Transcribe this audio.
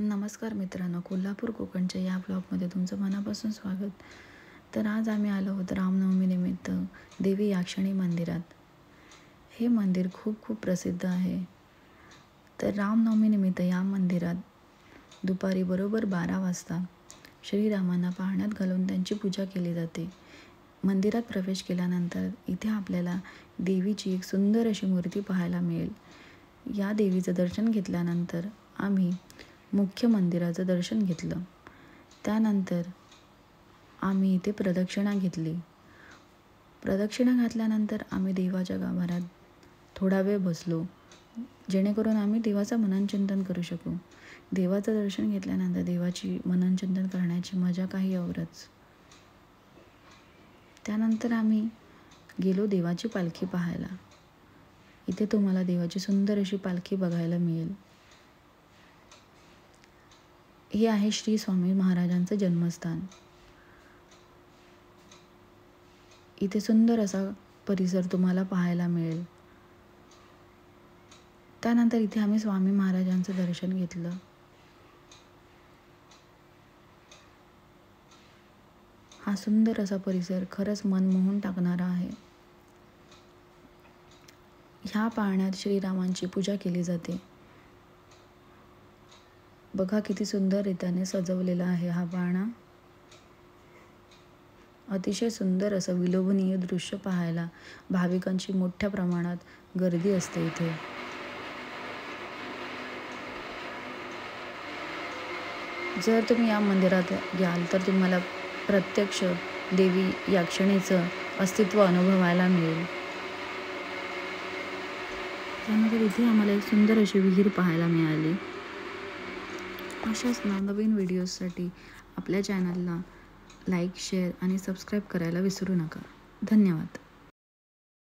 नमस्कार मित्रांनो, कोल्हापूर कोकणच्या या ब्लॉगमध्ये तुमचं मनापासून स्वागत. तर आज आम्ही आलो आहोत रामनवमीनिमित्त देवी याक्षणी मंदिरात. हे मंदिर खूप प्रसिद्ध आहे. तर रामनवमीनिमित्त या मंदिरात दुपारी बरोबर 12 वाजता श्रीरामांना पाळण्यात घालून त्यांची पूजा केली जाते. मंदिरात प्रवेश केल्यानंतर इथे आपल्याला देवीची एक सुंदर अशी मूर्ती पाहायला मिळेल. या देवीचं दर्शन घेतल्यानंतर आम्ही मुख्य मंदिराचं दर्शन घेतलं. त्यानंतर आम्ही इथे प्रदक्षिणा घेतली. प्रदक्षिणा घातल्यानंतर आम्ही देवाच्या गाभाऱ्यात थोडा वेळ बसलो, जेणेकरून आम्ही देवाचं मननचिंतन करू शकू. देवाचं दर्शन घेतल्यानंतर देवाची मननचिंतन करण्याची मजा काही औरच. त्यानंतर आम्ही गेलो देवाची पालखी पाहायला. इथे तुम्हाला देवाची सुंदर अशी पालखी बघायला मिळेल. हे आहे श्री स्वामी महाराजांचं जन्मस्थान. इथे सुंदर असा परिसर तुम्हाला पाहायला मिळेल. त्यानंतर इथे आम्ही स्वामी महाराजांचं दर्शन घेतलं. हा सुंदर असा परिसर खरंच मन मोहून टाकणारा आहे. ह्या पाळण्यात श्रीरामांची पूजा केली जाते. बघा किती सुंदर रीतीने सजवलेला आहे हा पाळणा. अतिशय सुंदर असं विलोभनीय दृश्य पाहायला भाविकांची मोठ्या प्रमाणात गर्दी असते इथे. जर तुम्ही या मंदिरात याल तर तुम्हाला प्रत्यक्ष देवी याक्षणीचं अस्तित्व अनुभवायला मिळेल. त्यानंतर इथे आम्हाला एक सुंदर अशी विहीर पाहायला मिळाली. अशाच नवीन व्हिडिओजसाठी आपल्या चॅनलला लाईक, शेअर आणि सबस्क्राईब करायला विसरू नका. धन्यवाद.